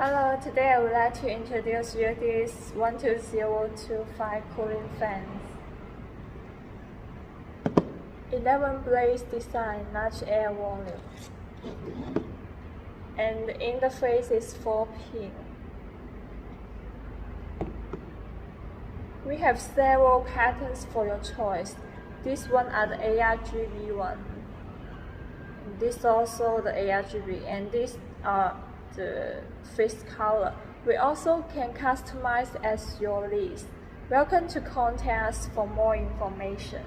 Hello, today I would like to introduce you this 12025 cooling fans. 11 blades design, large air volume. And the interface is 4-pin. We have several patterns for your choice. This one are the ARGB one. This also the ARGB, and these are the fixed color. We also can customize as your list. Welcome to contact us for more information.